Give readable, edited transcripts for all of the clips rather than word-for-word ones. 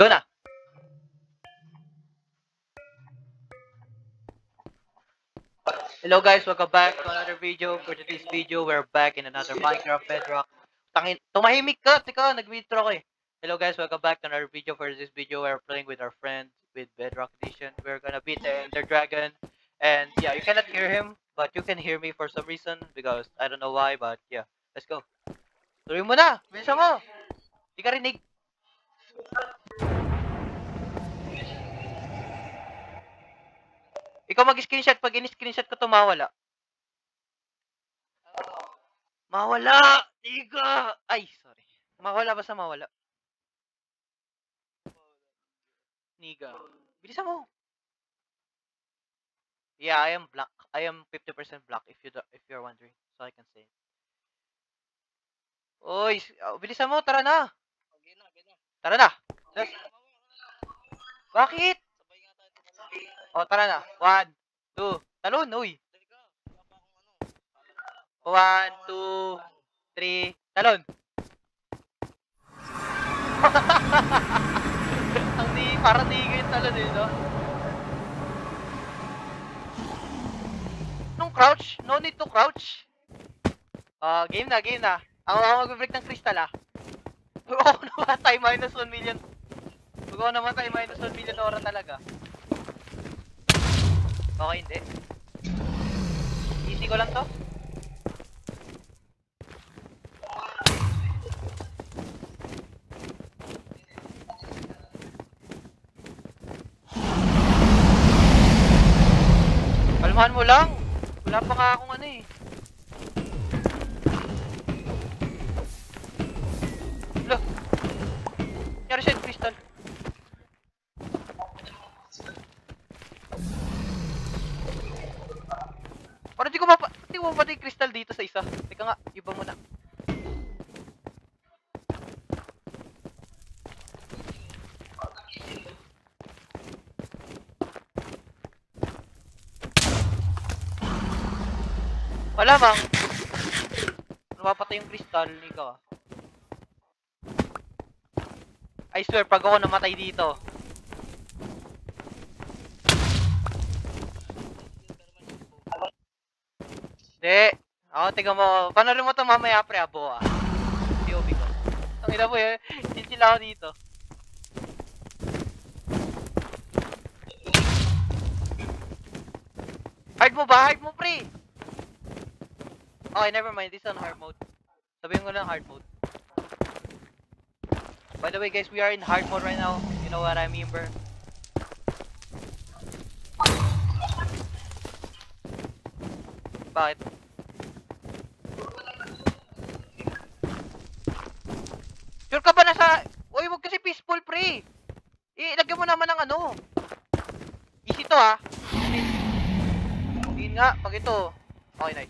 Go na! Hello guys, welcome back to another video. For today's video, we're back in another Minecraft Bedrock. Tumahimik ka! Teka, nag-withdraw ko eh. Hello guys, welcome back to another video. For this video, we're playing with our friend with Bedrock Edition. We're gonna beat the Ender Dragon. And yeah, you cannot hear him, but you can hear me for some reason. Because I don't know why, but yeah. Let's go. Tuloy mo na! Bilisan mo! Di ka rinig. Ikaw mag-screenshot. Pag in-screenshot ko to, mawala. Mawala! Tiga! Ay, sorry. Mawala, basta mawala. Niga. Bilisan mo. Yeah, I am black. I am 50% black if you're wondering. So I can say. Oy, bilisan mo, tara na. Tara na. Bakit? O, tara na. 1, 2, talon, uy. 1, 2, 3, talon. Parang di yung talon eh, no? Nung crouch? No need to crouch. Game na, game na. Ako mag-break ng crystal ah. Huwag ako namatay, minus 1 million. Huwag ako namatay, minus 1 million ora talaga. Okay, hindi. Easy ko lang to. Kalmahan mo lang. Wala pa nga akong ano eh. Look. Nangyari siya yung crystal. Parang di ko mapatay yung crystal dito sa isa. Teka nga, iba mo na. Wala bang? Napapatay yung crystal, Nika. I swear, pag ako namatay dito. Hindi. Ako, tingnan mo. Panorin mo ito mamaya, pre, abo ah. POV ko. Tangina mo eh. Chill ako dito. Hard mo ba? Hard mo, pre. Okay, never mind. This is on hard mode. Sabihin ko lang hard mode. By the way, guys, we are in hard mode right now. You know what I mean, bro? Bakit? Sure ka ba nasa... Uy, wag kasi peaceful, pre. Ilagyan mo naman ng ano. Easy to, ha? Yun nga, pag ito. Okay, nice.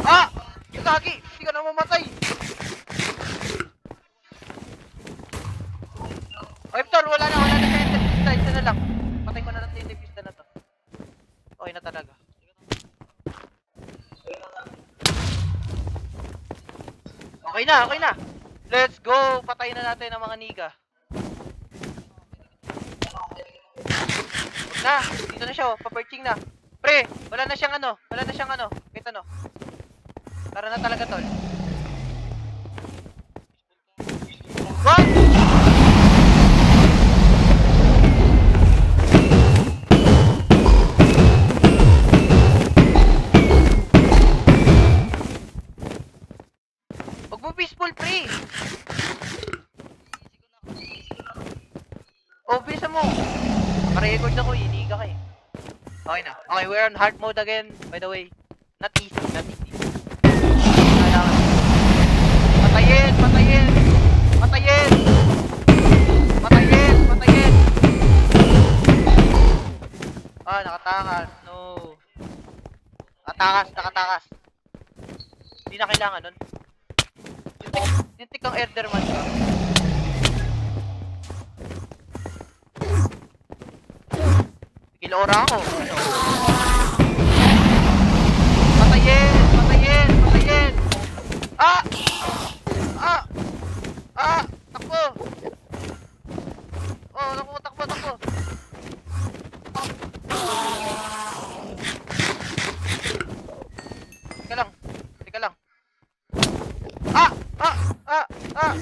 Ah! Yung kaki! Hindi ka na mamatay! O, Iptor, wala na sa Ender. Isa na lang. Patay ko na lang sa Ender Pista na to. Okay na talaga. Okay na, okay na! Let's go! Patayin na natin ang mga niga. Huwag na! Dito na siya, oh. Paperching na. Pre! Wala na siyang ano. Wala na siyang ano. Kahit ano. Tara na talaga, tol. What? Huwag mo peaceful, pre. Oh, bilisan mo. Naka-record ako, iniga ka eh. Okay na. Okay, we're on hard mode again. By the way, not easy, not easy. Patayin! Patayin! Patayin! Patayin! Patayin! Ah, nakatakas. No. Nakatakas, nakatakas. Hindi na kailangan nun. Tintik ang Enderman ka. Kilora ako. Patayin! Patayin! Patayin! Ah! Ah! Ah! Ah!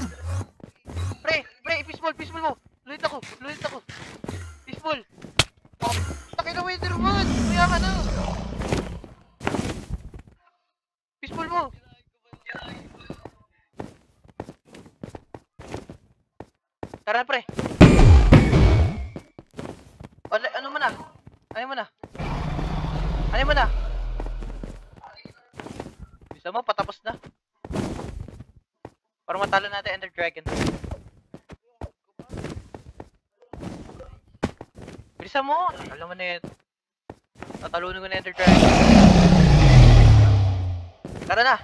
Pre! Peaceful mo! Lulit ako! Peaceful! Takin na Witherwood! Kaya ka na! Peaceful mo! Tara pre! Ano mo na? Bisa mo, patapos na. Para matalo natin Ender Dragon. Bilisan mo! Alam mo na yun. Tatalunin ko na Ender Dragon. Tara na!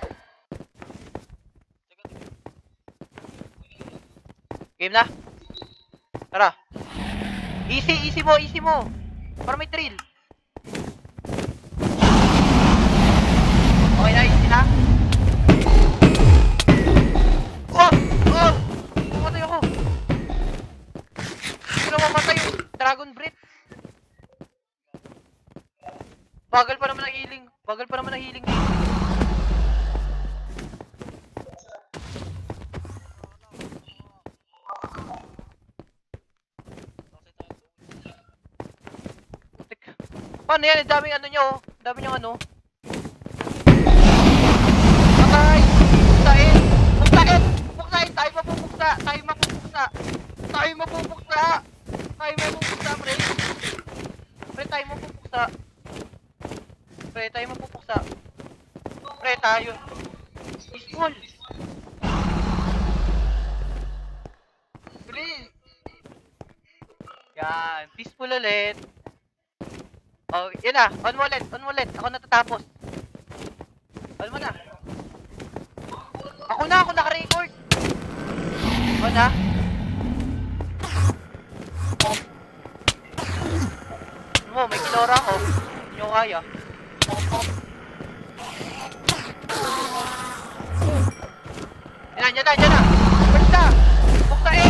Game na? Tara! Easy mo! Para may thrill. Okay na, easy na? Pumatay ako! Hindi na mamatay yung Dragon Breath. Bagal pa naman ang healing. Putik. Paano yan? Ang daming ano nyo, oh. Ang dami niyong ano. Patay! Buksain! Tayo mapupuksa, pre. Pre, tayo mapupuksa. Pre, tayo. Peaceful. Please. Yan. Peaceful ulit. Oh, yun na. On mo ulit. Ako natatapos. On mo na. Ako naka-record. On na. Mo, may kinora ako. Hindi nyo kaya. Yan na. Basta! Buksain!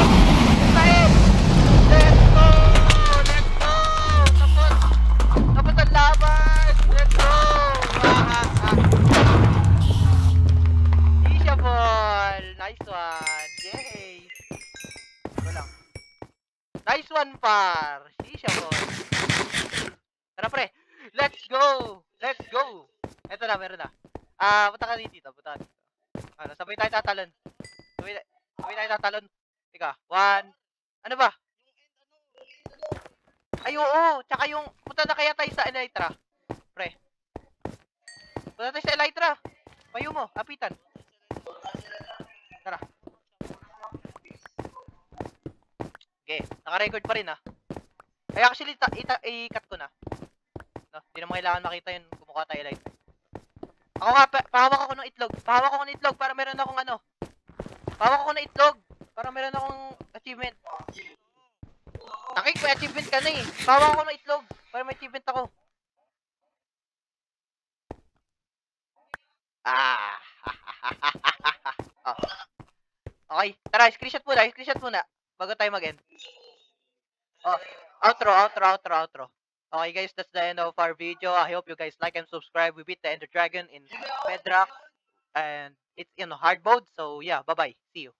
Let's go! Tapos ang laban! Let's go! Isha ball! Nice one! Yay! Walang. Nice one, par! Isha ball! Tara pre! Let's go! Eto na, meron na. Punta ka dito. Sabay tayo tatalon. Ika, 1. Ano ba? Ay, oo. Tsaka yung, punta na kaya tayo sa Elytra. Pre. Punta tayo sa Elytra. Payo mo, apitan. Tara. Okay, naka-record pa rin Ay, actually, i-cut ko na. No, hindi naman kailangan makita yun kumukuha tayo Elytra. Ako nga, pahawak ako ng itlog. Para meron akong ano. Para meron akong achievement. Takik, may achievement ka na eh. Pahawak ako ng itlog. Para may achievement ako. Oh. Okay, tara, screenshot muna. Bago tayo mag-end. Oh, outro. Okay guys, that's the end of our video. I hope you guys like and subscribe. We beat the Ender Dragon in Bedrock. And it's in hard mode. So yeah, bye-bye. See you.